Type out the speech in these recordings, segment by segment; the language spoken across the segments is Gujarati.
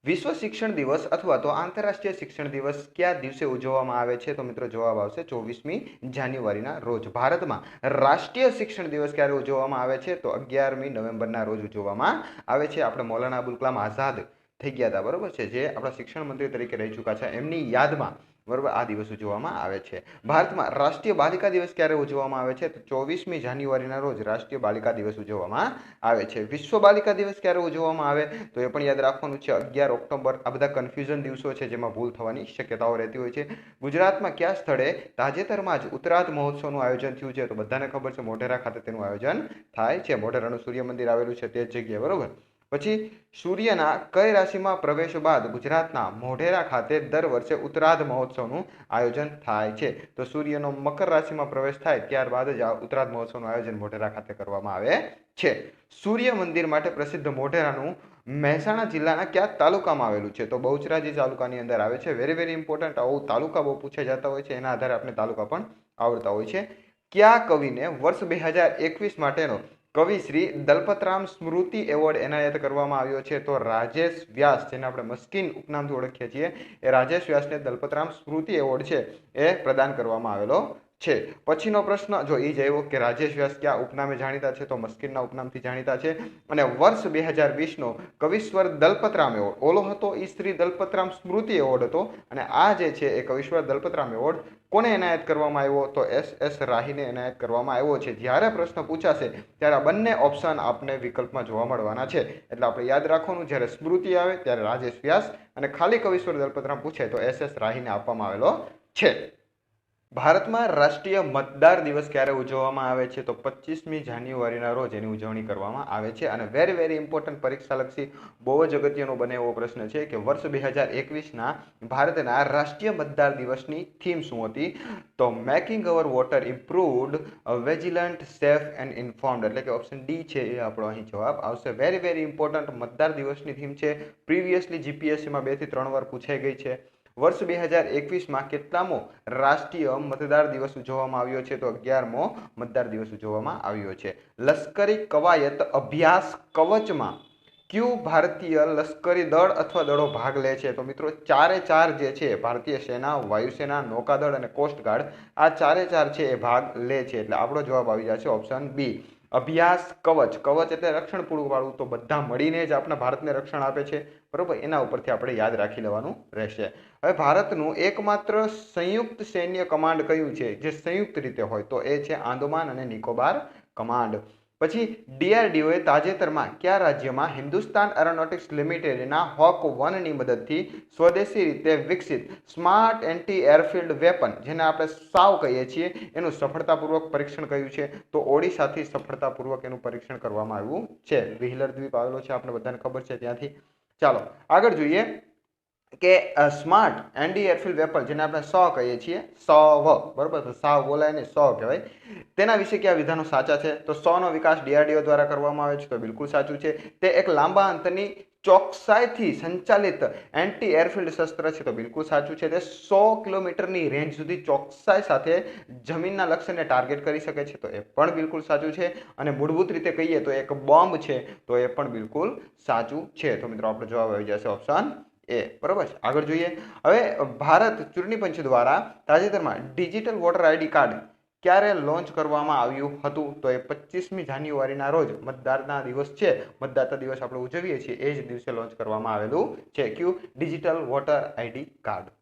વિશ્વ શિક્ષણ દિવસ અથવા તો આંતરરાષ્ટ્રીય શિક્ષણ દિવસ કયા દિવસે ઉજવવામાં આવે છે? તો મિત્રો જવાબ આવશે 24મી જાન્યુઆરીના રોજ. ભારતમાં રાષ્ટ્રીય શિક્ષણ દિવસ ક્યારે ઉજવવામાં આવે છે? તો 11મી નવેમ્બરના રોજ ઉજવવામાં આવે છે. આપણે મૌલાના અબુલ કલામ આઝાદ થઈ ગયા હતા, બરોબર છે, જે આપણા શિક્ષણ મંત્રી તરીકે રહી ચૂક્યા છે, એમની યાદમાં બરોબર આ દિવસ ઉજવવામાં આવે છે. ભારતમાં રાષ્ટ્રીય બાલિકા દિવસ ક્યારે ઉજવવામાં આવે છે? તો 24મી જાન્યુઆરીના રોજ રાષ્ટ્રીય બાલિકા દિવસ ઉજવવામાં આવે છે. વિશ્વ બાલિકા દિવસ ક્યારે ઉજવવામાં આવે? તો એ પણ યાદ રાખવાનું છે 11 ઓક્ટોબર. આ બધા કન્ફ્યુઝન દિવસો છે જેમાં ભૂલ થવાની શક્યતાઓ રહેતી હોય છે. ગુજરાતમાં કયા સ્થળે તાજેતરમાં જ ઉત્તરાધ મહોત્સવનું આયોજન થયું છે? તો બધાને ખબર છે મોઢેરા ખાતે તેનું આયોજન થાય છે. મોઢેરાનું સૂર્ય મંદિર આવેલું છે તે જ જગ્યાએ, બરોબર. પછી સૂર્યના કઈ રાશિમાં પ્રવેશ બાદ ગુજરાતના મોઢેરા ખાતે દર વર્ષે ઉત્તરાધ મહોત્સવનું આયોજન થાય છે? તો સૂર્યનો મકર રાશિમાં પ્રવેશ થાય ત્યારબાદ જ આ ઉત્તરાધ મહોત્સવનું આયોજન મોઢેરા ખાતે કરવામાં આવે છે. સૂર્ય મંદિર માટે પ્રસિદ્ધ મોઢેરાનું મહેસાણા જિલ્લાના કયા તાલુકામાં આવેલું છે? તો બહુચરાજી તાલુકાની અંદર આવે છે. Very very important. આવું તાલુકા બહુ પૂછાઈ જતા હોય છે, એના આધારે આપણે તાલુકા પણ આવડતા હોય છે. કયા કવિને વર્ષ 2021 માટેનો કવિશ્રી દલપતરામ સ્મૃતિ એવોર્ડ એનાયત કરવામાં આવ્યો છે? તો રાજેશ વ્યાસ, જેને આપણે મસ્કીન ઉપનામથી ઓળખીએ છીએ, એ રાજેશ વ્યાસને દલપતરામ સ્મૃતિ એવોર્ડ છે એ પ્રદાન કરવામાં આવેલો છે. પછીનો પ્રશ્ન જો એ જ આવ્યો કે રાજેશ વ્યાસ કયા ઉપનામે જાણીતા છે? તો મસ્કીનના ઉપનામથી જાણીતા છે. અને વર્ષ 2020નો કવિશ્વર દલપતરામ એવોર્ડ, ઓલો હતો એ શ્રી દલપતરામ સ્મૃતિ એવોર્ડ હતો, અને આ જે છે એ કવિશ્વર દલપતરામ એવોર્ડ કોને એનાયત કરવામાં આવ્યો? તો SS રાહીને એનાયત કરવામાં આવ્યો છે. જ્યારે પ્રશ્ન પૂછાશે ત્યારે આ બંને ઓપ્શન આપને વિકલ્પમાં જોવા મળવાના છે, એટલે આપણે યાદ રાખવાનું, જ્યારે સ્મૃતિ આવે ત્યારે રાજેશ વ્યાસ અને ખાલી કવિશ્વર દલપતરામ પૂછે તો SS રાહીને આપવામાં આવેલો છે. ભારતમાં રાષ્ટ્રીય મતદાર દિવસ ક્યારે ઉજવવામાં આવે છે? તો 25મી જાન્યુઆરીના રોજ એની ઉજવણી કરવામાં આવે છે. અને વેરી વેરી ઇમ્પોર્ટન્ટ પરીક્ષાલક્ષી બહુ જ અગત્યનો બને એવો પ્રશ્ન છે કે વર્ષ 2021ના ભારતના રાષ્ટ્રીય મતદાર દિવસની થીમ શું હતી? તો making our water improved, vigilant, safe and informed, એટલે કે ઓપ્શન ડી છે એ આપણો અહીં જવાબ આવશે. વેરી વેરી ઇમ્પોર્ટન્ટ મતદાર દિવસની થીમ છે. પ્રીવિયસલી જીપીએસસીમાં 2 થી 3 વાર પૂછાઈ ગઈ છે. વર્ષ 2021માં કેટલામો રાષ્ટ્રીય મતદાર દિવસ ઉજવવામાં આવ્યો છે? તો 11મો મતદાર દિવસ ઉજવવામાં આવ્યો છે. લશ્કરી કવાયત અભ્યાસ કવચમાં કયું ભારતીય લશ્કરી દળ અથવા દળો ભાગ લે છે? તો મિત્રો ચારે ચાર જે છે, ભારતીય સેના, વાયુસેના, નૌકાદળ અને કોસ્ટગાર્ડ, આ ચારે ચાર છે એ ભાગ લે છે. એટલે આપણો જવાબ આવી જશે ઓપ્શન બી, અભ્યાસ કવચ. કવચ એટલે રક્ષણ પૂરું પાડવું, તો બધા મળીને જ આપણા ભારતને રક્ષણ આપે છે, બરોબર. એના ઉપરથી આપણે યાદ રાખી લેવાનું રહેશે. હવે ભારતનું એકમાત્ર સંયુક્ત સૈન્ય કમાન્ડ કયું છે જે સંયુક્ત રીતે હોય? તો એ છે આંદમાન અને નિકોબાર કમાન્ડ. પછી DRDOએ તાજેતરમાં કયા રાજ્યમાં હિન્દુસ્તાન એરોનોટિક્સ લિમિટેડના હોક 1ની મદદથી સ્વદેશી રીતે વિકસિત સ્માર્ટ એન્ટી એરફિલ્ડ વેપન, જેને આપણે સાવ કહીએ છીએ, એનું સફળતાપૂર્વક પરીક્ષણ કર્યું છે? તો ઓડિશાથી સફળતાપૂર્વક એનું પરીક્ષણ કરવામાં આવ્યું છે. વ્હીલર દ્વીપ આવેલો છે, આપણે બધાને ખબર છે ત્યાંથી. ચાલો આગળ જોઈએ કે સ્માર્ટ એન્ટી એરફિલ્ડ વેપન, જેને આપણે સો કહીએ છીએ, SOV, બરોબર, તો સાવ બોલાય ને સો કહેવાય, તેના વિશે કયા વિધાનો સાચા છે? તો 100નો વિકાસ DRDO દ્વારા કરવામાં આવે છે, તો બિલકુલ સાચું છે. તે એક લાંબા અંતરની ચોકસાઈથી સંચાલિત એન્ટી એરફિલ્ડ શસ્ત્ર છે, તો બિલકુલ સાચું છે. તે 100 કિલોમીટરની રેન્જ સુધી ચોકસાઈ સાથે જમીનના લક્ષ્યને ટાર્ગેટ કરી શકે છે, તો એ પણ બિલકુલ સાચું છે. અને મૂળભૂત રીતે કહીએ તો એક બોમ્બ છે, તો એ પણ બિલકુલ સાચું છે. તો મિત્રો આપણો જવાબ આવી જશે ઓપ્શન એ, બરોબર છે. આગળ જોઈએ. હવે ભારત ચૂંટણી પંચ દ્વારા તાજેતરમાં ડિજિટલ વોટર આઈડી કાર્ડ ક્યારે લોન્ચ કરવામાં આવ્યું હતું? તો એ 25મી જાન્યુઆરીના રોજ મતદારના દિવસ છે, મતદાતા દિવસ આપણે ઉજવીએ છીએ એ જ દિવસે લોન્ચ કરવામાં આવેલું છે. કયું? Digital voter ID card.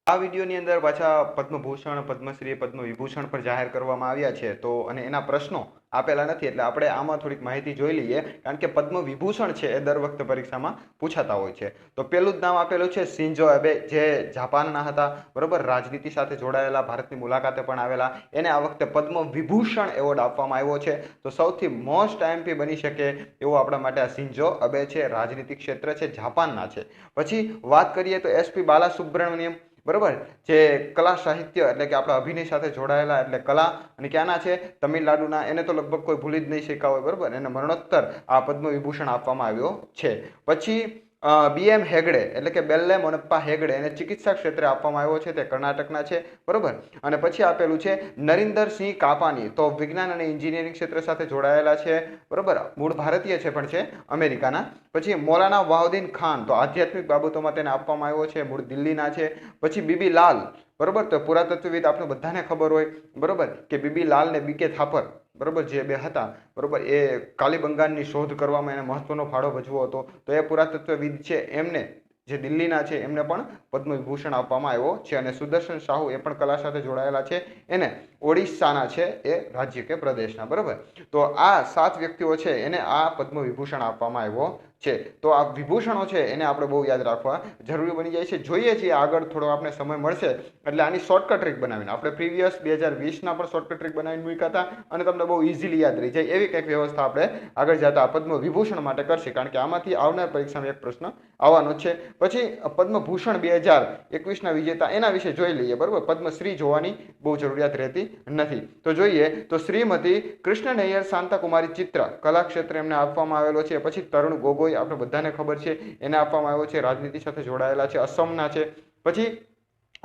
આ વિડીયોની અંદર પાછા પદ્મભૂષણ, પદ્મશ્રી, પદ્મવિભૂષણ પર જાહેર કરવામાં આવ્યા છે, તો અને એના પ્રશ્નો આપેલા નથી, એટલે આપણે આમાં થોડીક માહિતી જોઈ લઈએ, કારણ કે પદ્મવિભૂષણ છે એ દર વખતે પરીક્ષામાં પૂછાતા હોય છે. તો પેલું જ નામ આપેલું છે શિન્ઝો એબે, જે જાપાનના હતા, બરોબર, રાજનીતિ સાથે જોડાયેલા, ભારતની મુલાકાતે પણ આવેલા. એને આ વખતે પદ્મવિભૂષણ એવોર્ડ આપવામાં આવ્યો છે. તો સૌથી મોસ્ટ આઈએમપી બની શકે એવો આપણા માટે આ શિન્ઝો એબે છે, રાજનીતિક ક્ષેત્ર છે, જાપાનના છે. પછી વાત કરીએ તો SP બાલાસુબ્રમણ્યમ, બરોબર, જે કલા સાહિત્ય એટલે કે આપણા અભિનય સાથે જોડાયેલા, એટલે કલા, અને ક્યાંના છે? તમિલનાડુના. એને તો લગભગ કોઈ ભૂલી જ નહીં શક્યા હોય, બરોબર. એને મરણોત્તર આ પદ્મવિભૂષણ આપવામાં આવ્યો છે. પછી BM હેગડે એટલે કે બેલ્લે મોનપ્પા હેગડે એને ચિકિત્સા ક્ષેત્રે આપવામાં આવ્યો છે, તે કર્ણાટકના છે, બરોબર. અને પછી આપેલું છે નરિન્દર સિંહ કાપાની, તો વિજ્ઞાન અને એન્જિનિયરિંગ ક્ષેત્ર સાથે જોડાયેલા છે, બરોબર. મૂળ ભારતીય છે પણ છે અમેરિકાના. પછી મૌલાના વાહુદ્દીન ખાન, તો આધ્યાત્મિક બાબતોમાં તેને આપવામાં આવ્યો છે, મૂળ દિલ્હીના છે. પછી બીબી લાલ, બરોબર, તો પુરાતત્વવિદ આપણે બધાને ખબર હોય, બરોબર, કે બીબી લાલ ને બીકે થાપર, બરોબર, જે બે હતા, બરોબર, એ કાલીબંગાનની શોધ કરવામાં એને મહત્વનો ફાળો ભજવો હતો. તો એ પુરાતત્વવિદ છે, એમને જે દિલ્હીના છે એમને પણ પદ્મ વિભૂષણ આપવામાં આવ્યો છે. અને સુદર્શન સાહુ એ પણ કલા સાથે જોડાયેલા છે, એને ઓડિશાના છે એ રાજ્ય કે પ્રદેશના, બરોબર. તો આ 7 વ્યક્તિઓ છે એને આ પદ્મ વિભૂષણ આપવામાં આવ્યો છે. તો આ વિભૂષણો છે એને આપણે બહુ યાદ રાખવા જરૂરી બની જાય છે. જોઈએ છીએ આગળ થોડો આપણે સમય મળશે એટલે આની શોર્ટકટ ટ્રીક બનાવીને, આપણે પ્રીવિયસ 2020ના પણ શોર્ટકટ ટ્રીક બનાવીને મૂક્યા હતા અને તમને બહુ ઇઝીલી યાદ રહી જાય એવી કંઈક વ્યવસ્થા આપણે આગળ જતા પદ્મ વિભૂષણ માટે કરશે, કારણ કે આમાંથી આવનાર પરીક્ષામાં એક પ્રશ્ન આવવાનો છે. પછી પદ્મભૂષણ 2021ના વિજેતા એના વિશે જોઈ લઈએ, બરોબર. પદ્મશ્રી જોવાની બહુ જરૂરિયાત રહેતી નથી. તો જોઈએ તો શ્રીમતી કૃષ્ણ નૈયર શાંતાકુમારી ચિત્ર કલા ક્ષેત્રે એમને આપવામાં આવેલો છે. પછી તરુણ ગોગોઈ, આપણે બધાને ખબર છે, એને આપવામાં આવ્યો છે, રાજનીતિ સાથે જોડાયેલા છે, અસમના છે. પછી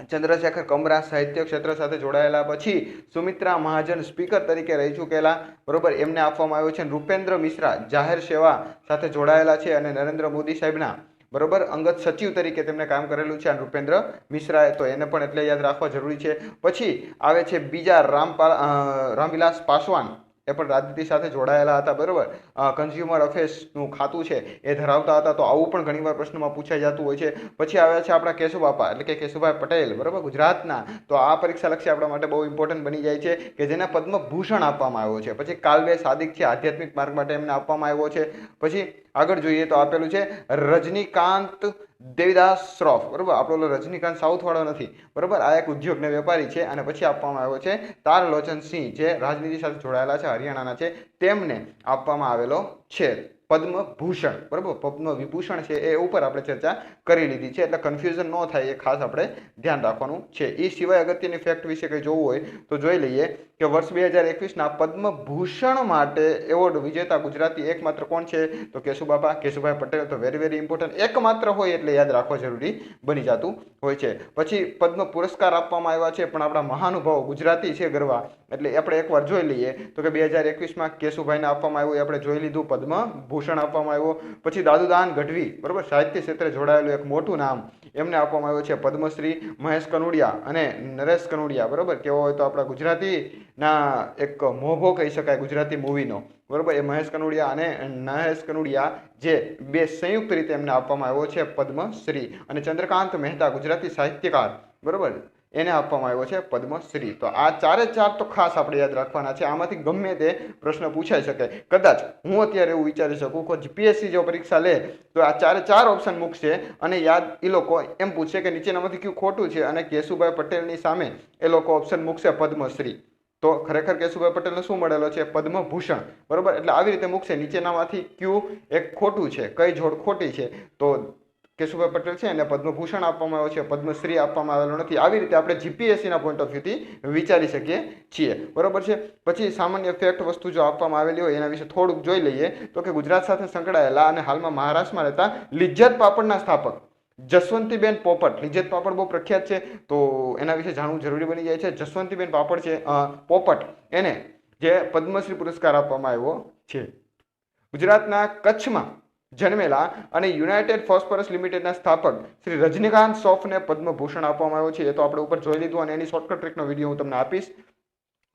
ચંદ્રશેખર કમરા સાહિત્ય ક્ષેત્ર સાથે જોડાયેલા. પછી સુમિત્રા મહાજન સ્પીકર તરીકે રહી ચૂકેલા, બરોબર, એમને આપવામાં આવ્યો છે. રૂપેન્દ્ર મિશ્રા જાહેર સેવા સાથે જોડાયેલા છે અને નરેન્દ્ર મોદી સાહેબના, બરોબર, અંગત સચિવ તરીકે તેમણે કામ કરેલું છે રૂપેન્દ્ર મિશ્રાએ, તો એને પણ એટલે યાદ રાખવા જરૂરી છે. પછી આવે છે બીજા રામવિલાસ પાસવાન, એ પણ રાજનીતિ સાથે જોડાયેલા હતા, બરોબર. કન્ઝ્યુમર અફેર્સનું ખાતું છે એ ધરાવતા હતા, તો આવું પણ ઘણીવાર પ્રશ્નમાં પૂછાઈ જતું હોય છે. પછી આવ્યા છે આપણા કેશુબાપા એટલે કે કેશુભાઈ પટેલ, બરોબર, ગુજરાતના. તો આ પરીક્ષા લક્ષી આપણા માટે બહુ ઇમ્પોર્ટન્ટ બની જાય છે કે જેને પદ્મભૂષણ આપવામાં આવ્યો છે. પછી કાલવે સાદિક છે, આધ્યાત્મિક માર્ગ માટે એમને આપવામાં આવ્યો છે. પછી આગળ જોઈએ તો આપેલું છે રજનીકાંત દેવીદાસ શ્રોફ, બરોબર, આપણો રજનીકાંત સાઉથ વાળો નથી, બરોબર, આ એક ઉદ્યોગને વેપારી છે. અને પછી આપવામાં આવ્યો છે તારલોચન સિંહ, જે રાજનીતિ સાથે જોડાયેલા છે, હરિયાણાના છે, તેમને આપવામાં આવેલો છે પદ્મભૂષણ, બરોબર. પદ્મ વિભૂષણ છે એ ઉપર આપણે ચર્ચા કરી લીધી છે, એટલે કન્ફ્યુઝન ન થાય એ ખાસ આપણે ધ્યાન રાખવાનું છે. એ સિવાય અગત્યની ફેક્ટ વિશે કંઈ જોવું હોય તો જોઈ લઈએ કે વર્ષ 2021ના પદ્મભૂષણ માટે એવોર્ડ વિજેતા ગુજરાતી એકમાત્ર કોણ છે, તો કેશુબાપા, કેશુભાઈ પટેલ. તો વેરી વેરી ઇમ્પોર્ટન્ટ, એકમાત્ર હોય એટલે યાદ રાખવા જરૂરી બની જતું હોય છે. પછી પદ્મ પુરસ્કાર આપવામાં આવ્યા છે, પણ આપણા મહાનુભાવો ગુજરાતી છે ગરવા, એટલે આપણે એકવાર જોઈ લઈએ તો કે 2021માં કેશુભાઈને આપવામાં આવ્યું, આપણે જોઈ લીધું, પદ્મભૂષણ આપવામાં આવ્યો. પછી દાદુદાન ગઢવી, બરોબર, સાહિત્ય ક્ષેત્રે જોડાયેલું એક મોટું નામ, એમને આપવામાં આવ્યો છે પદ્મશ્રી. મહેશ કનોડિયા અને નરેશ કનોડિયા, બરોબર, કેવો હોય તો આપણા ગુજરાતીના એક મોભો કહી શકાય ગુજરાતી મૂવીનો, બરોબર, એ મહેશ કનોડિયા અને નરેશ કનોડિયા, જે બે સંયુક્ત રીતે એમને આપવામાં આવ્યો છે પદ્મશ્રી. અને ચંદ્રકાંત મહેતા, ગુજરાતી સાહિત્યકાર, બરોબર, એને આપવામાં આવ્યો છે પદ્મશ્રી. તો આ ચારે ચાર તો ખાસ આપણે યાદ રાખવાના છે. આમાંથી ગમે તે પ્રશ્ન પૂછાઈ શકે. કદાચ હું અત્યારે એવું વિચારી શકું કે જીપીએસસી જો પરીક્ષા લે તો આ ચારે ચાર ઓપ્શન મૂકશે અને યાદ એ લોકો એમ પૂછશે કે નીચેનામાંથી કયું ખોટું છે, અને કેશુભાઈ પટેલની સામે એ લોકો ઓપ્શન મૂકશે પદ્મશ્રી, તો ખરેખર કેશુભાઈ પટેલને શું મળેલો છે, પદ્મભૂષણ, બરોબર. એટલે આવી રીતે મૂકશે, નીચેનામાંથી કયું એક ખોટું છે, કઈ જોડ ખોટી છે, તો કેશુભાઈ પટેલ છે એને પદ્મભૂષણ આપવામાં આવ્યો છે, પદ્મશ્રી આપવામાં આવેલો નથી. આવી રીતે આપણે જીપીએસસીના પોઈન્ટ ઓફ વ્યૂથી વિચારી શકીએ છીએ, બરોબર છે. પછી સામાન્ય ફેક્ટ વસ્તુ જો આપવામાં આવેલી હોય એના વિશે થોડુંક જોઈ લઈએ તો કે ગુજરાત સાથે સંકળાયેલા અને હાલમાં મહારાષ્ટ્રમાં રહેતા લિજ્જત પાપડના સ્થાપક જસવંતીબેન પોપટ. લિજ્જત પાપડ બહુ પ્રખ્યાત છે, તો એના વિશે જાણવું જરૂરી બની જાય છે. જસવંતીબેન પાપડ છે પોપટ, એને જે પદ્મશ્રી પુરસ્કાર આપવામાં આવ્યો છે. ગુજરાતના કચ્છમાં જન્મેલા અને યુનાઇટેડ ફોસ્ફરસ લિમિટેડના સ્થાપક શ્રી રજનીકાંત શ્રોફને પદ્મભૂષણ આપવામાં આવ્યો છે. એ તો આપણે ઉપર જોઈ લીધું અને એની શોર્ટકટ ટ્રીકનો વિડીયો હું તમને આપીશ.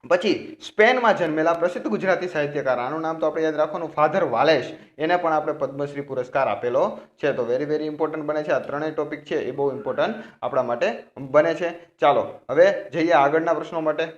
પછી સ્પેનમાં જન્મેલા પ્રસિદ્ધ ગુજરાતી સાહિત્યકાર, આનું નામ તો આપણે યાદ રાખવાનું, ફાધર વાલેસ, એને પણ આપણે પદ્મશ્રી પુરસ્કાર આપેલો છે. તો વેરી વેરી ઇમ્પોર્ટન્ટ બને છે. આ ત્રણેય ટોપિક છે એ બહુ ઇમ્પોર્ટન્ટ આપણા માટે બને છે. ચાલો હવે જઈએ આગળના પ્રશ્નો માટે.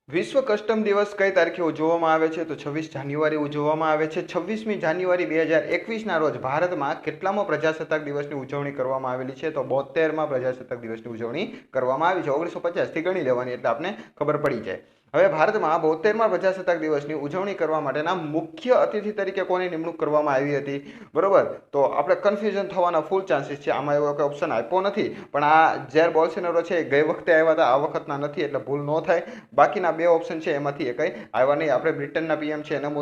વિશ્વ કસ્ટમ દિવસ કઈ તારીખે ઉજવવામાં આવે છે, તો 26 જાન્યુઆરી ઉજવવામાં આવે છે. 26મી જાન્યુઆરી 2021ના રોજ ભારતમાં કેટલામો પ્રજાસત્તાક દિવસની ઉજવણી કરવામાં આવેલી છે, તો 72માં પ્રજાસત્તાક દિવસની ઉજવણી કરવામાં આવી છે. 1950થી ગણી લેવાની એટલે આપણે ખબર પડી જાય. હવે ભારતમાં 72મા પ્રજાસત્તાક દિવસની ઉજવણી કરવા માટેના મુખ્ય અતિથિ તરીકે કોની નિમણૂક કરવામાં આવી હતી? બરોબર, તો આપણે કન્ફ્યુઝન થવાના ફૂલ ચાન્સીસ છે. આમાં એવો કોઈ ઓપ્શન આપ્યો નથી, પણ આ જેર બોલ્સોનારો છે ગઈ વખતે આવ્યા હતા, આ વખતના નથી, એટલે ભૂલ ન થાય. બાકીના બે ઓપ્શન છે એમાંથી એકઈ આવ્યા નહીં. આપણે બ્રિટનના પીએમ છે એને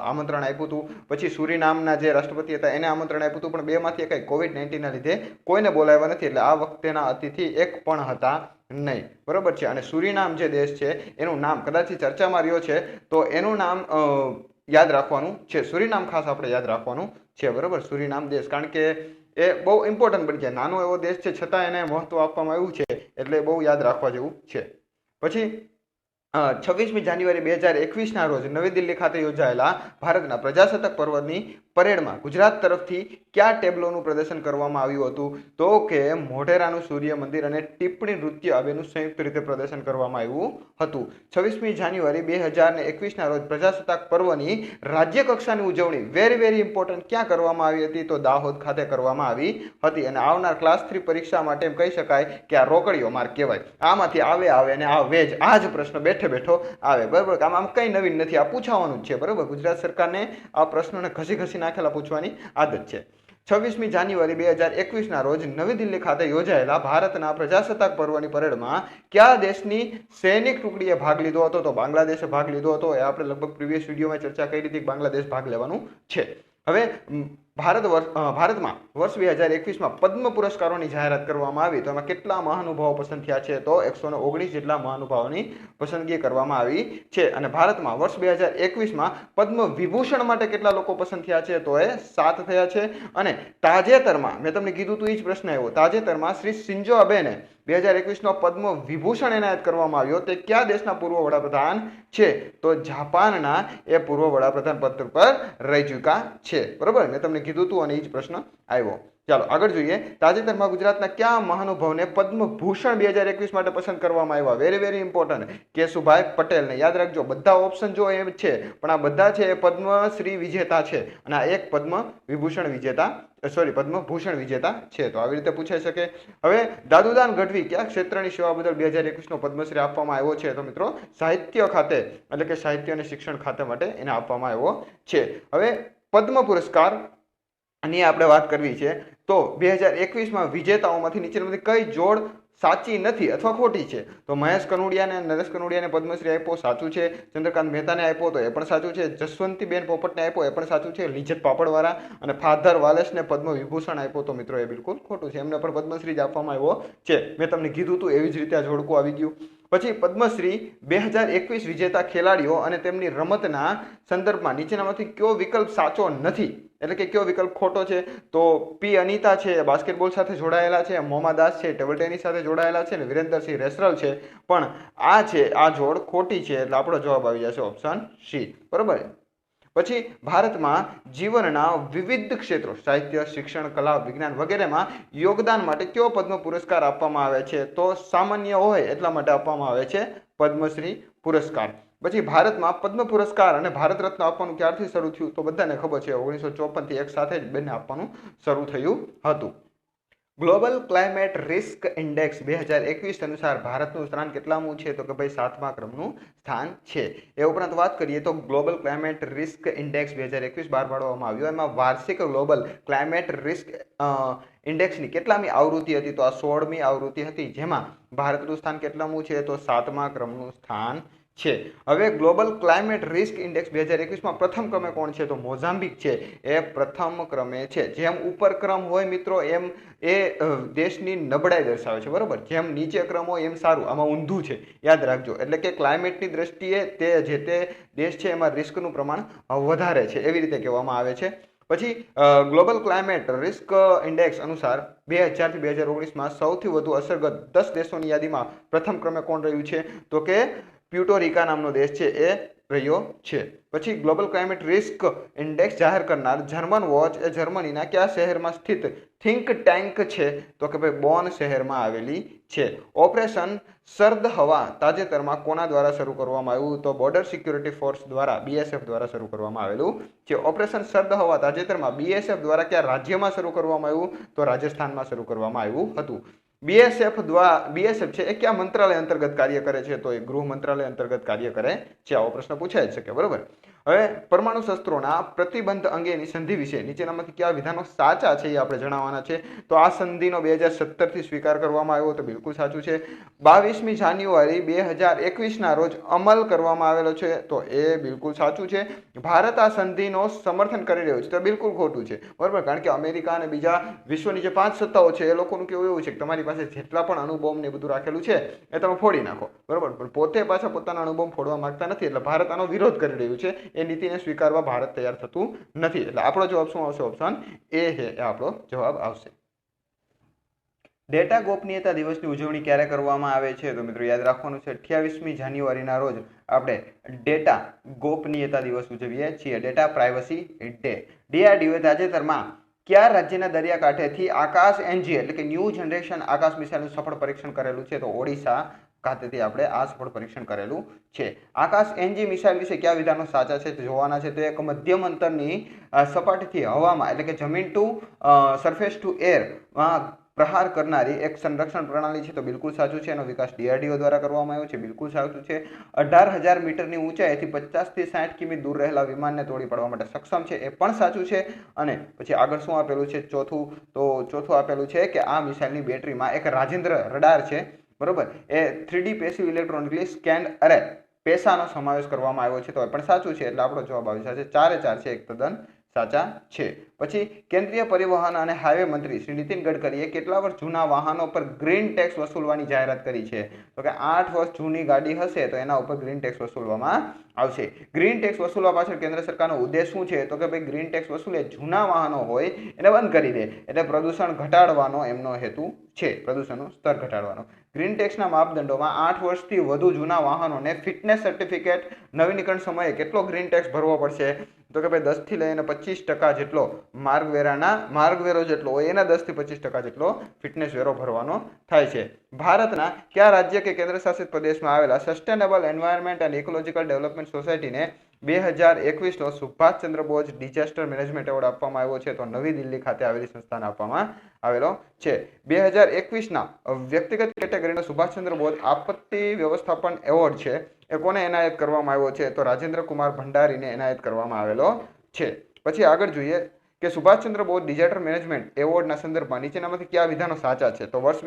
આમંત્રણ આપ્યું હતું, પછી સુરીનામના જે રાષ્ટ્રપતિ હતા એને આમંત્રણ આપ્યું હતું, પણ બેમાંથી એકઈ COVID-19ના લીધે કોઈને બોલાવ્યા નથી, એટલે આ વખતેના અતિથિ એક પણ હતા નહીં. બરોબર છે. અને સુરીનામ જે દેશ છે એનું નામ કદાચ ચર્ચામાં રહ્યો છે, તો એનું નામ યાદ રાખવાનું છે. સુરીનામ ખાસ આપણે યાદ રાખવાનું છે. બરોબર, સુરીનામ દેશ, કારણ કે એ બહુ ઇમ્પોર્ટન્ટ બની જાય. નાનો એવો દેશ છે છતાં એને મહત્વ આપવામાં આવ્યું છે, એટલે બહુ યાદ રાખવા જેવું છે. પછી 26મી જાન્યુઆરી 2021ના રોજ નવી દિલ્હી ખાતે યોજાયેલા ભારતના પ્રજાસત્તાક પર્વની પરેડમાં ગુજરાત તરફથી કયા ટેબ્લોનું પ્રદર્શન કરવામાં આવ્યું હતું? તો કે મોઢેરાનું સૂર્ય મંદિર અને ટિપ્પણી નૃત્ય બેનું સંયુક્ત રીતે પ્રદર્શન કરવામાં આવ્યું હતું. 26મી જાન્યુઆરી 2021ના રોજ પ્રજાસત્તાક પર્વની રાજ્ય કક્ષાની ઉજવણી વેરી ઇમ્પોર્ટન્ટ ક્યાં કરવામાં આવી હતી? તો દાહોદ ખાતે કરવામાં આવી હતી. અને આવનાર ક્લાસ 3 પરીક્ષા માટે એમ કહી શકાય કે આ રોકડીયો માર્ક કહેવાય. આમાંથી આવે અને આવે જ આ જ પ્રશ્ન બેઠો આવે. બરાબર, આમ કઈ નવીન નથી, આ પૂછાવાનું જ છે. બરાબર, ગુજરાત સરકારને આ પ્રશ્નોને ઘસી નાખેલા પૂછવાની આદત છે. 26મી જાન્યુઆરી 2021ના રોજ નવી દિલ્હી ખાતે યોજાયેલા ભારતના પ્રજાસત્તાક પર્વની પરેડમાં કયા દેશની સૈનિક ટુકડીએ ભાગ લીધો હતો? તો બાંગ્લાદેશે ભાગ લીધો હતો. એ આપણે લગભગ પ્રીવિયસ વિડીયોમાં ચર્ચા કરી હતી કે બાંગ્લાદેશ ભાગ લેવાનું છે. હવે ભારતમાં વર્ષ 2021માં પદ્મ પુરસ્કારોની જાહેરાત કરવામાં આવી, તો એમાં કેટલા મહાનુભાવો પસંદ થયા છે? તો 119 જેટલા મહાનુભાવોની પસંદગી કરવામાં આવી છે. અને ભારતમાં વર્ષ 2021માં પદ્મ વિભૂષણ માટે કેટલા લોકો પસંદ થયા છે? તો એ 7 થયા છે. અને તાજેતરમાં મેં તમને કીધું તું એ જ પ્રશ્ન આવ્યો, તાજેતરમાં શ્રી શિન્ઝો અબેને 2021નો પદ્મ વિભૂષણ એનાયત કરવામાં આવ્યો. તે કયા દેશના પૂર્વ વડાપ્રધાન છે? તો જાપાનના એ પૂર્વ વડાપ્રધાન પદ પર રહી ચૂક્યા છે. બરોબર, મેં તમને કીધું હતું અને એ જ પ્રશ્ન આવ્યો. ચાલો આગળ જોઈએ. તાજેતરમાં ગુજરાતના કયા મહાનુભાવને પદ્મભૂષણ 2021 માટે પસંદ કરવામાં આવ્યા? વેરી ઇમ્પોર્ટન્ટ, કેશુભાઈ પટેલને. યાદ રાખજો, બધા ઓપ્શન જો એમ છે, પણ આ બધા છે એ પદ્મશ્રી વિજેતા છે, અને આ એક પદ્મભૂષણ વિજેતા છે. તો આવી રીતે પૂછાઈ શકે. હવે દાદુદાન ગઢવી કયા ક્ષેત્રની સેવા બદલ 2021નો પદ્મશ્રી આપવામાં આવ્યો છે? તો મિત્રો સાહિત્ય ખાતે, એટલે કે સાહિત્ય અને શિક્ષણ ખાતે માટે એને આપવામાં આવ્યો છે. હવે પદ્મ પુરસ્કાર ની આપણે વાત કરવી છે, તો 2021માં વિજેતાઓમાંથી નીચેનામાંથી કઈ જોડ સાચી નથી અથવા ખોટી છે? તો મહેશ કનોડિયાને નરેશ કનોડિયાને પદ્મશ્રી આપ્યો, સાચું છે. ચંદ્રકાંત મહેતાને આપ્યો, તો એ પણ સાચું છે. જસવંતીબેન પોપટને આપ્યો, એ પણ સાચું છે. લિજ્જત પાપડવાળા અને ફાધર વાલેસને પદ્મ વિભૂષણ આપ્યો, તો મિત્રો એ બિલકુલ ખોટું છે. એમને પણ પદ્મશ્રી જ આપવામાં આવ્યો છે. મેં તમને કીધું હતું એવી જ રીતે આ જોડકું આવી ગયું. પછી પદ્મશ્રી 2021 વિજેતા ખેલાડીઓ અને તેમની રમતના સંદર્ભમાં નીચેનામાંથી કયો વિકલ્પ સાચો નથી, એટલે કે કયો વિકલ્પ ખોટો છે? તો પી અનિતા છે બાસ્કેટબોલ સાથે જોડાયેલા છે, મોમા દાસ છે ટેબલ ટેનિસ સાથે જોડાયેલા છે, અને વિરેન્દ્રસિંહ રેસરલ છે. પણ આ જોડ ખોટી છે, એટલે આપણો જવાબ આવી જશે ઓપ્શન સી. બરોબર. પછી ભારતમાં જીવનના વિવિધ ક્ષેત્રો સાહિત્ય, શિક્ષણ, કલા, વિજ્ઞાન વગેરેમાં યોગદાન માટે કયો પદ્મ પુરસ્કાર આપવામાં આવે છે? તો સામાન્ય હોય એટલા માટે આપવામાં આવે છે પદ્મશ્રી પુરસ્કાર. પછી ભારતમાં પદ્મ પુરસ્કાર અને ભારત રત્ન આપવાનું ક્યારથી શરૂ થયું? તો બધાને ખબર છે 1954થી એક સાથે જ બંને આપવાનું શરૂ થયું હતું. ગ્લોબલ ક્લાઇમેટ રિસ્ક ઇન્ડેક્સ 2021 અનુસાર ભારતનું સ્થાન કેટલામું છે? તો કે ભાઈ 7મા ક્રમનું સ્થાન છે. એ ઉપરાંત વાત કરીએ તો ગ્લોબલ ક્લાઇમેટ રિસ્ક ઇન્ડેક્સ 2021 બહાર પાડવામાં આવ્યો. એમાં વાર્ષિક ગ્લોબલ ક્લાઇમેટ રિસ્ક ઇન્ડેક્સની કેટલામી આવૃત્તિ હતી? તો આ 16મી આવૃત્તિ હતી, જેમાં ભારતનું સ્થાન કેટલામું છે? તો 7મા ક્રમનું સ્થાન છે. હવે ગ્લોબલ ક્લાઇમેટ રિસ્ક ઇન્ડેક્સ 2021માં પ્રથમ ક્રમે કોણ છે? તો મોઝામ્બિક છે, એ પ્રથમ ક્રમે છે. જેમ ઉપર ક્રમ હોય મિત્રો એમ એ દેશની નબળાઈ દર્શાવે છે. બરોબર, જેમ નીચે ક્રમ હોય એમ સારું. આમાં ઊંધું છે, યાદ રાખજો. એટલે કે ક્લાઇમેટની દ્રષ્ટિએ તે જે તે દેશ છે એમાં રિસ્કનું પ્રમાણ વધારે છે, એવી રીતે કહેવામાં આવે છે. પછી ગ્લોબલ ક્લાઇમેટ રિસ્ક ઇન્ડેક્સ અનુસાર 2000થી 2019માં સૌથી વધુ અસરગ્રસ્ત 10 દેશોની યાદીમાં પ્રથમ ક્રમે કોણ રહ્યું છે? તો કે પ્યુટોરિકા નામનો દેશ છે એ રહ્યો છે. પછી ગ્લોબલ ક્લાઇમેટ રિસ્ક ઇન્ડેક્સ જાહેર કરનાર જર્મન વોચ એ જર્મનીના કયા શહેરમાં સ્થિત થિંક ટેન્ક છે? તો કે ભાઈ બોન શહેરમાં આવેલી છે. ઓપરેશન સર્દ હવા તાજેતરમાં કોના દ્વારા શરૂ કરવામાં આવ્યું? તો બોર્ડર સિક્યુરિટી ફોર્સ દ્વારા, BSF દ્વારા શરૂ કરવામાં આવેલું છે. ઓપરેશન સર્દ હવા તાજેતરમાં BSF દ્વારા કયા રાજ્યમાં શરૂ કરવામાં આવ્યું? તો રાજસ્થાનમાં શરૂ કરવામાં આવ્યું હતું. બીએસએફ છે એ કયા મંત્રાલય અંતર્ગત કાર્ય કરે છે? તો એ ગૃહ મંત્રાલય અંતર્ગત કાર્ય કરે છે. આવો પ્રશ્ન પૂછાઈ શકે. બરોબર. હવે પરમાણુ શસ્ત્રોના પ્રતિબંધ અંગેની સંધિ વિશે નીચેનામાંથી કયા વિધાનો સાચા છે એ આપણે જણાવવાના છે. તો આ સંધિનો 2017 થી સ્વીકાર કરવામાં આવ્યો, તો બિલકુલ સાચું છે. 22મી જાન્યુઆરી 2021ના રોજ અમલ કરવામાં આવેલો છે, તો એ બિલકુલ સાચું છે. ભારત આ સંધિનો સમર્થન કરી રહ્યો છે, તો બિલકુલ ખોટું છે. બરોબર. કારણ કે અમેરિકા અને બીજા વિશ્વની જે 5 સત્તાઓ છે એ લોકોનું કેવું એવું છે કે તમારી પાસે જેટલા પણ અણુબોમ્બ ને બધું રાખેલું છે એ તમે ફોડી નાખો. બરોબર. પણ પોતે પાછા પોતાના અણુબોમ્બ ફોડવા માંગતા નથી, એટલે ભારત આનો વિરોધ કરી રહ્યું છે. એ નીતિને સ્વીકારવા ભારત તૈયાર થતું નથી. એટલે આપણો જવાબ શું આવશે? ઓપ્શન એ છે, એ આપણો જવાબ આવશે. ડેટા ગોપનીયતા દિવસની ઉજવણી ક્યારે કરવામાં આવે છે? તો મિત્રો યાદ રાખવાનું છે 28મી જાન્યુઆરીના રોજ આપણે ડેટા ગોપનીયતા દિવસ ઉજવીએ છીએ, ડેટા પ્રાઇવસી ડે. ડીઆરડીઓએ તાજેતરમાં કયા રાજ્યના દરિયાકાંઠેથી આકાશ એનજી એટલે કે ન્યૂ જનરેશન આકાશ મિસાઇલનું સફળ પરીક્ષણ કરેલું છે? તો ઓડિશા ખાતેથી આપણે આ સફળ પરીક્ષણ કરેલું છે. આકાશ એનજી મિસાઇલ વિશે કયા વિધાનો સાચા છે જોવાના છે. તો એક મધ્યમ અંતરની સપાટીથી હવામાં એટલે કે જમીન ટુ સરફેસ ટુ એર પ્રહાર કરનારી એક સંરક્ષણ પ્રણાલી છે, તો બિલકુલ સાચું છે. એનો વિકાસ ડીઆરડીઓ દ્વારા કરવામાં આવ્યો છે, બિલકુલ સાચું છે. 18,000 મીટરની ઊંચાઈથી 50 થી 60 કિમી દૂર રહેલા વિમાનને તોડી પાડવા માટે સક્ષમ છે, એ પણ સાચું છે. અને પછી આગળ શું આપેલું છે? ચોથું આપેલું છે કે આ મિસાઇલની બેટરીમાં એક રાજેન્દ્ર રડાર છે. બરોબર. એ 3D પેસિવ ઇલેક્ટ્રોનિકલી સ્કેન્ડ અરે પેસાનો સમાવેશ કરવામાં આવ્યો છે, તો એ પણ સાચું છે. એટલે આપણો જવાબ આવી જશે 4/4 છે, એક તદ્દન સાચા છે. પછી કેન્દ્રીય પરિવહન અને હાઈવે મંત્રી શ્રી નીતિન ગડકરીએ કેટલા વર્ષ જૂના વાહનો પર ગ્રીન ટેક્સ વસૂલવાની જાહેરાત કરી છે? તો કે 8 વર્ષ જૂની ગાડી હશે તો એના ઉપર ગ્રીન ટેક્સ વસૂલવામાં આવશે. ગ્રીન ટેક્સ વસૂલવા પાછળ કેન્દ્ર સરકારનો ઉદ્દેશ શું છે? તો કે ભાઈ ગ્રીન ટેક્સ વસૂલે જૂના વાહનો હોય એને બંધ કરી દે, એટલે પ્રદૂષણ ઘટાડવાનો એમનો હેતુ છે, પ્રદૂષણનું સ્તર ઘટાડવાનો. ગ્રીન ટેક્સના માપદંડોમાં 8 વર્ષથી વધુ જૂના વાહનોને ફિટનેસ સર્ટિફિકેટ નવીનીકરણ સમયે કેટલો ગ્રીન ટેક્સ ભરવો પડશે? તો કે ભાઈ 10 થી લઈને 25% જેટલો માર્ગવેરો જેટલો હોય એના 10 થી 25% જેટલો ફિટનેસ વેરો ભરવાનો થાય છે. ભારતના કયા રાજ્ય કે કેન્દ્ર શાસિત પ્રદેશમાં આવેલા sustainable environment and ecological development સોસાયટીને 2021નો Subhash Chandra Bose disaster management award આપવામાં આવ્યો છે? તો નવી દિલ્હી ખાતે આવેલી સંસ્થાને આપવામાં આવેલો છે. 2021ના વ્યક્તિગત કેટેગરીનો સુભાષચંદ્ર બોઝ આપત્તિ વ્યવસ્થાપન એવોર્ડ છે, એ કોને એનાયત કરવામાં આવ્યો છે? તો રાજેન્દ્ર કુમાર ભંડારીને એનાયત કરવામાં આવેલો છે. પછી આગળ જોઈએ કે સુભાષચંદ્ર બોઝ ડિઝાસ્ટર મેનેજમેન્ટ એવોર્ડના સંદર્ભમાં નીચેનામાંથી કયા વિધાનો સાચા છે? તો વર્ષ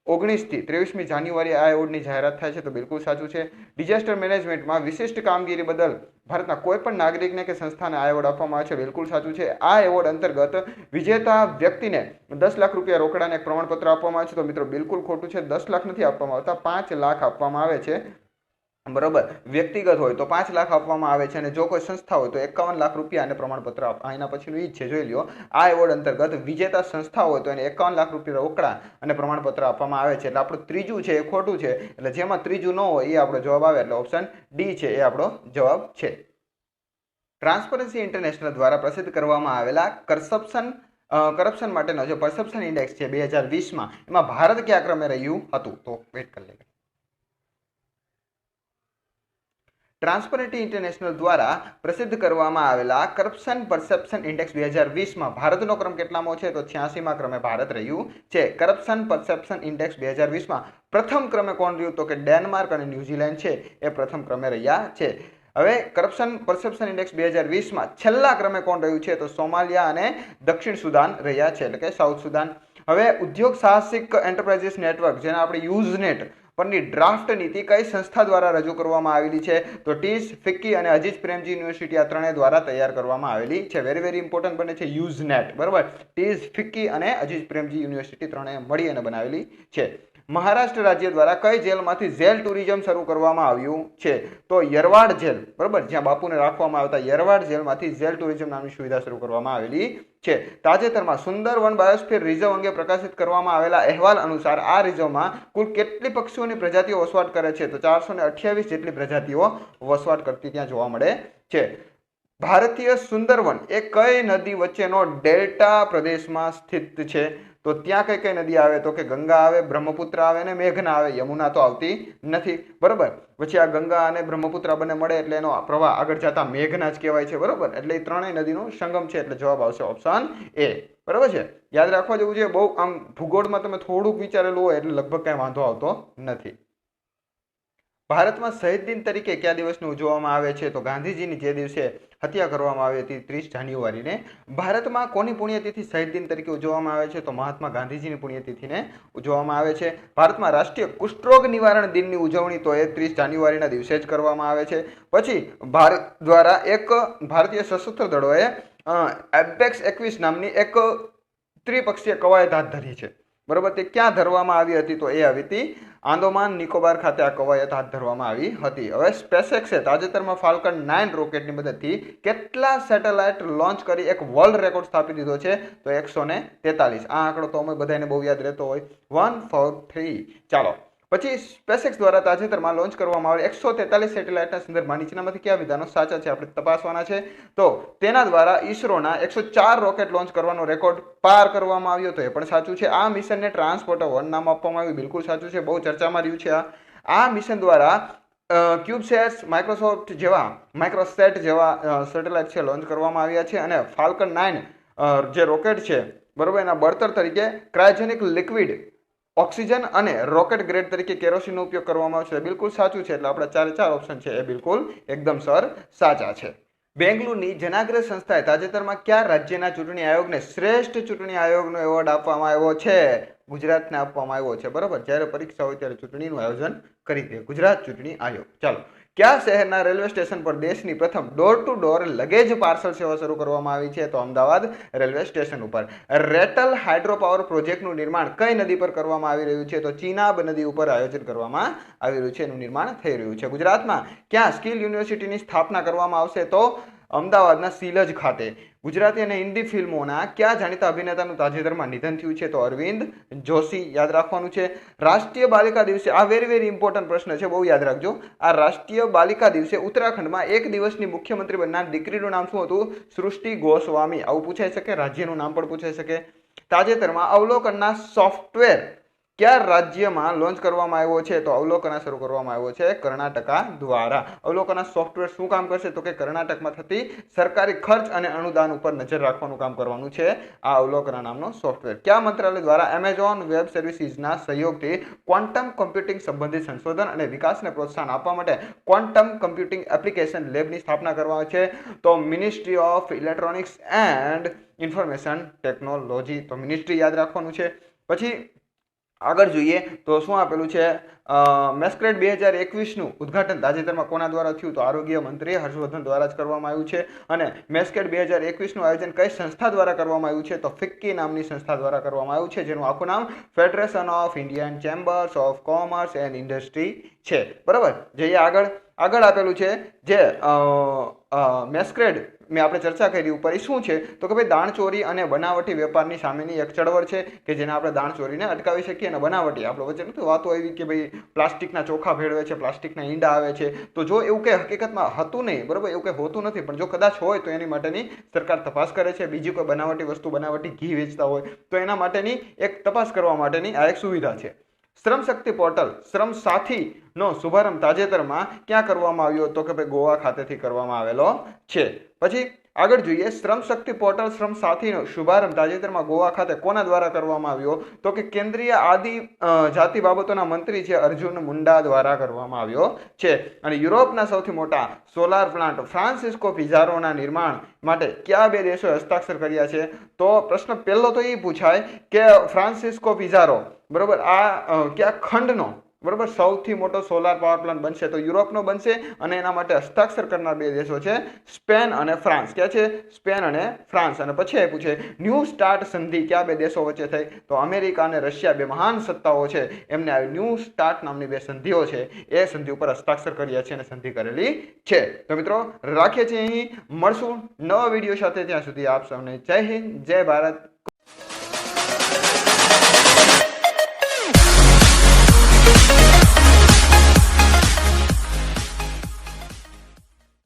2019 થી 23મી જાન્યુઆરી આ એવોર્ડની જાહેરાત થાય છે, તો બિલકુલ સાચું છે. ડિઝાસ્ટર મેનેજમેન્ટમાં વિશિષ્ટ કામગીરી બદલ ભારતના કોઈ પણ નાગરિકને કે સંસ્થાને આ એવોર્ડ આપવામાં આવે છે, બિલકુલ સાચું છે. આ એવોર્ડ અંતર્ગત વિજેતા વ્યક્તિને 10 લાખ રૂપિયા રોકડાને એક પ્રમાણપત્ર આપવામાં આવે છે, તો મિત્રો બિલકુલ ખોટું છે. 10 લાખ નથી આપવામાં આવતા, 5 લાખ આપવામાં આવે છે. બરોબર. વ્યક્તિગત હોય તો 5 લાખ આપવામાં આવે છે, અને જો કોઈ સંસ્થા હોય તો 51 લાખ રૂપિયા અને પ્રમાણપત્ર એના પછીનું ઈ જ છે, જોઈ લ્યો. આ એવોર્ડ અંતર્ગત વિજેતા સંસ્થા હોય તો એને 51 લાખ રૂપિયા રોકડા અને પ્રમાણપત્ર આપવામાં આવે છે. એટલે આપણું ત્રીજું છે એ ખોટું છે, એટલે જેમાં ત્રીજું ન હોય એ આપણો જવાબ આવે, એટલે ઓપ્શન ડી છે એ આપણો જવાબ છે. ટ્રાન્સપરન્સી ઇન્ટરનેશનલ દ્વારા પ્રસિદ્ધ કરવામાં આવેલા કરપ્શન માટેનો જે પરસેપ્શન ઇન્ડેક્સ છે 2020માં, એમાં ભારત કયા ક્રમે રહ્યું હતું? તો વેઇટ કરી લેજો. ટ્રાન્સપરન્સી ઇન્ટરનેશનલ દ્વારા પ્રસિદ્ધ કરવામાં આવેલા કરપ્શન પરસેપ્શન ઇન્ડેક્સ 2020માં ભારતનો ક્રમ કેટલામો છે? તો 86મા ક્રમે ભારત રહ્યું છે. કરપ્શન પરસેપ્શન ઇન્ડેક્સ 2020માં પ્રથમ ક્રમે કોણ રહ્યું? તો કે ડેનમાર્ક અને ન્યુઝીલેન્ડ છે એ પ્રથમ ક્રમે રહ્યા છે. હવે કરપ્શન પરસેપ્શન ઇન્ડેક્સ 2020માં છેલ્લા ક્રમે કોણ રહ્યું છે? તો સોમાલિયા અને દક્ષિણ સુદાન રહ્યા છે, એટલે કે સાઉથ સુદાન. હવે ઉદ્યોગ સાહસિક એન્ટરપ્રાઇઝિસ નેટવર્ક, જેને આપણે યુઝનેટ પરની ડ્રાફ્ટ નીતિ કઈ સંસ્થા દ્વારા રજૂ કરવામાં આવેલી છે? તો ટીઝ, ફિક્કી અને અજીઝ પ્રેમજી યુનિવર્સિટી આ ત્રણેય દ્વારા તૈયાર કરવામાં આવેલી છે. વેરી ઇમ્પોર્ટન્ટ બને છે યુઝનેટ. બરાબર. ટીઝ, ફિક્કી અને અજીઝ પ્રેમજી યુનિવર્સિટી ત્રણેય મળી અને બનાવેલી છે. મહારાષ્ટ્ર રાજ્ય દ્વારા કઈ જેલમાંથી જેલ ટુરિઝમ શરૂ કરવામાં આવ્યું છે? તો યરવાડ જેલ, બરાબર, જ્યાં બાપુને રાખવામાં આવતા યરવાડ જેલમાંથી જેલ ટુરિઝમ નામની સુવિધા શરૂ કરવામાં આવેલી છે. તાજેતરમાં સુંદરવન બાયોસ્ફિયર રિઝર્વ અંગે પ્રકાશિત કરવામાં આવેલા અહેવાલ અનુસાર આ રિઝર્વમાં કુલ કેટલી પક્ષીઓની પ્રજાતિઓ વસવાટ કરે છે? તો 428 જેટલી પ્રજાતિઓ વસવાટ કરતી ત્યાં જોવા મળે છે. ભારતીય સુંદરવન એ કઈ નદી વચ્ચેનો ડેલ્ટા પ્રદેશમાં સ્થિત છે? તો ત્યાં કઈ કઈ નદી આવે? તો કે ગંગા આવે, બ્રહ્મપુત્ર આવે અને મેઘના આવે. યમુના તો આવતી નથી. બરોબર. પછી આ ગંગા અને બ્રહ્મપુત્ર બંને મળે એટલે એનો પ્રવાહ આગળ જતા મેઘના જ કહેવાય છે. બરોબર. એટલે એ ત્રણેય નદીનો સંગમ છે, એટલે જવાબ આવશે ઓપ્શન એ. બરાબર છે, યાદ રાખવા જેવું છે. બહુ આમ ભૂગોળમાં તમે થોડુંક વિચારેલું હોય એટલે લગભગ કાંઈ વાંધો આવતો નથી. ભારતમાં શહીદ દિન તરીકે કયા દિવસને ઉજવવામાં આવે છે? તો ગાંધીજીની જે દિવસે હત્યા કરવામાં આવી હતી 30 જાન્યુઆરીને. ભારતમાં કોની પુણ્યતિથિ શહીદ દિન તરીકે ઉજવવામાં આવે છે? તો મહાત્મા ગાંધીજીની પુણ્યતિથિને ઉજવવામાં આવે છે. ભારતમાં રાષ્ટ્રીય કુષ્ઠરોગ નિવારણ દિનની ઉજવણી તો એ 30 જાન્યુઆરીના દિવસે જ કરવામાં આવે છે. પછી ભારત દ્વારા એક ભારતીય સશસ્ત્ર દળોએ એપેક્સ 21 નામની એક ત્રિપક્ષીય કવાયત હાથ ધરી છે. બરોબર, તે ક્યાં ધરવામાં આવી હતી? તો એ આવી હતી આંદોમાન નિકોબાર ખાતે આ કવાયત હાથ ધરવામાં આવી હતી. હવે સ્પેસએક્સે તાજેતરમાં ફાલ્કન 9 રોકેટની મદદથી કેટલા સેટેલાઇટ લોન્ચ કરી એક વર્લ્ડ રેકોર્ડ સ્થાપી દીધો છે? તો 143. આ આંકડો તો અમે બધાને બહુ યાદ રહેતો હોય, 143. ચાલો, પછી સ્પેસએક્સ દ્વારા તાજેતરમાં લોન્ચ કરવામાં આવેલ 143 સેટેલાઇટના સંદર્ભમાં નીચેનામાંથી કયા વિધાનો સાચા છે આપણે તપાસવાના છે. તો તેના દ્વારા ઈસરોના 104 રોકેટ લોન્ચ કરવાનો રેકોર્ડ પાર કરવામાં આવ્યો તો એ પણ સાચું છે. આ મિશનને ટ્રાન્સપોર્ટર 1 નામ આપવામાં આવ્યું, બિલકુલ સાચું છે, બહુ ચર્ચામાં રહ્યું છે. આ મિશન દ્વારા ક્યુબસેટ્સ, માઇક્રોસેટ જેવા સેટેલાઇટ છે લોન્ચ કરવામાં આવ્યા છે અને ફાલ્કન 9 જે રોકેટ છે બરોબર, એના બળતર તરીકે ક્રાયોજેનિક લિક્વિડ ઓક્સિજન અને રોકેટ ગ્રેડ તરીકે કેરોસીનનો ઉપયોગ કરવામાં આવશે. બિલકુલ સાચું છે, એટલે આપણા 4 ઓપ્શન છે એ બિલકુલ એકદમ સાચા છે. બેંગલુરુની જનાગ્રહ સંસ્થાએ તાજેતરમાં કયા રાજ્યના ચૂંટણી આયોગને શ્રેષ્ઠ ચૂંટણી આયોગનો એવોર્ડ આપવામાં આવ્યો છે? ગુજરાતને આપવામાં આવ્યો છે. બરોબર, જ્યારે પરીક્ષા હોય ત્યારે ચૂંટણીનું આયોજન કરી દે ગુજરાત ચૂંટણી આયોગ. ચાલો, કયા શહેરના રેલવે સ્ટેશન પર દેશની પ્રથમ door to door luggage parcel સેવા શરૂ કરવામાં આવી છે? તો અમદાવાદ રેલવે સ્ટેશન ઉપર. રેટલ હાઇડ્રો પાવર પ્રોજેક્ટનું નિર્માણ કઈ નદી પર કરવામાં આવી રહ્યું છે? તો ચિનાબ નદી ઉપર આયોજન કરવામાં આવી રહ્યું છે, એનું નિર્માણ થઈ રહ્યું છે. ગુજરાતમાં ક્યાં સ્કિલ યુનિવર્સિટીની સ્થાપના કરવામાં આવશે? તો અમદાવાદના સિલજ ખાતે. ગુજરાતી અને હિન્દી ફિલ્મોના કયા જાણીતા અભિનેતાનું તાજેતરમાં નિધન થયું છે? તો અરવિંદ જોશી. યાદ રાખવાનું છે. રાષ્ટ્રીય બાલિકા દિવસે, આ વેરી ઇમ્પોર્ટન્ટ પ્રશ્ન છે, બહુ યાદ રાખજો. આ રાષ્ટ્રીય બાલિકા દિવસે ઉત્તરાખંડમાં એક દિવસની મુખ્યમંત્રી બનનાર દીકરીનું નામ શું હતું? સૃષ્ટિ ગોસ્વામી. આવું પૂછાઈ શકે, રાજ્યનું નામ પણ પૂછાઈ શકે. તાજેતરમાં અવલોકનના સોફ્ટવેર કયા રાજ્યમાં લોન્ચ કરવામાં આવ્યો છે? તો અવલોકન શરૂ કરવામાં આવ્યો છે કર્ણાટકા દ્વારા. અવલોકન સોફ્ટવેર શું કામ કરશે? તો કે કર્ણાટકમાં થતી સરકારી ખર્ચ અને અનુદાન ઉપર નજર રાખવાનું કામ કરવાનું છે આ અવલોકન નામનો સોફ્ટવેર. કયા મંત્રાલય દ્વારા એમેઝોન વેબ સર્વિસીસના સહયોગથી ક્વોન્ટમ કમ્પ્યુટિંગ સંબંધિત સંશોધન અને વિકાસને પ્રોત્સાહન આપવા માટે ક્વોન્ટમ કમ્પ્યુટિંગ એપ્લિકેશન લેબની સ્થાપના કરવામાં છે? તો ministry of electronics and information technology. તો મિનિસ્ટ્રી યાદ રાખવાનું છે. પછી આગળ જોઈએ તો શું આપેલું છે? મેસ્ક્રેડ 2021નું ઉદ્ઘાટન તાજેતરમાં કોના દ્વારા થયું? તો આરોગ્ય મંત્રી હર્ષવર્ધન દ્વારા જ કરવામાં આવ્યું છે. અને મેસ્ક્રેડ 2021નું આયોજન કઈ સંસ્થા દ્વારા કરવામાં આવ્યું છે? તો ફિક્કી નામની સંસ્થા દ્વારા કરવામાં આવ્યું છે, જેનું આખું નામ federation of Indian chambers of commerce and industry છે. બરાબર, જઈએ આગળ આપેલું છે જે મેસ્ક્રેડ મેં આપણે ચર્ચા કરી ઉપર, એ શું છે? તો કે ભાઈ દાણચોરી અને બનાવટી વેપારની સામેની એક ચળવળ છે કે જેને આપણે દાણચોરીને અટકાવી શકીએ. અને બનાવટી આપણે વચ્ચે નથી વાતો આવી કે ભાઈ પ્લાસ્ટિકના ચોખા ભેળવે છે, પ્લાસ્ટિકના ઈંડા આવે છે. તો જો એવું કંઈ હકીકતમાં હતું નહીં, બરાબર, એવું કંઈ હોતું નથી, પણ જો કદાચ હોય તો એની માટેની સરકાર તપાસ કરે છે. બીજી કોઈ બનાવટી વસ્તુ, બનાવટી ઘી વેચતા હોય તો એના માટેની એક તપાસ કરવા માટેની આ એક સુવિધા છે. શ્રમ શક્તિ પોર્ટલ શ્રમ સાથીનો શુભારંભ તાજેતરમાં ક્યાં કરવામાં આવ્યો? તો કે ભાઈ ગોવા ખાતેથી કરવામાં આવેલો છે. પછી આગળ જોઈએ, શ્રમ શક્તિ પોર્ટલ શ્રમ સાથીનો શુભારંભ તાજેતરમાં ગોવા ખાતે કોના દ્વારા કરવામાં આવ્યો? તો કે કેન્દ્રીય આદિજાતિ બાબતોના મંત્રી છે અર્જુન મુંડા દ્વારા કરવામાં આવ્યો છે. અને યુરોપના સૌથી મોટા સોલાર પ્લાન્ટ ફ્રાન્સિસ્કો પિઝારોના નિર્માણ માટે કયા બે દેશોએ હસ્તાક્ષર કર્યા છે? તો પ્રશ્ન પહેલો તો એ પૂછાય કે ફ્રાન્સિસ્કો પિઝારો, બરોબર, આ કયા ખંડનો બરોબર સૌથી મોટો સોલાર પાવર પ્લાન્ટ બનશે? તો યુરોપનો બનશે. અને એના માટે હસ્તાક્ષર કરનાર બે દેશો છે સ્પેન અને ફ્રાન્સ. ક્યાં છે? સ્પેન અને ફ્રાન્સ. અને પછી એ પૂછે ન્યૂ સ્ટાર્ટ સંધિ કયા બે દેશો વચ્ચે થઈ? તો અમેરિકા અને રશિયા, બે મહાન સત્તાઓ છે, એમને આ ન્યૂ સ્ટાર્ટ નામની બે સંધિઓ છે, એ સંધિ ઉપર હસ્તાક્ષર કર્યા છે અને સંધિ કરેલી છે. તો મિત્રો રાખીએ છીએ અહીં, મળશું નવા વિડીયો સાથે. ત્યાં સુધી આપ સૌને જય હિન્દ, જય ભારત.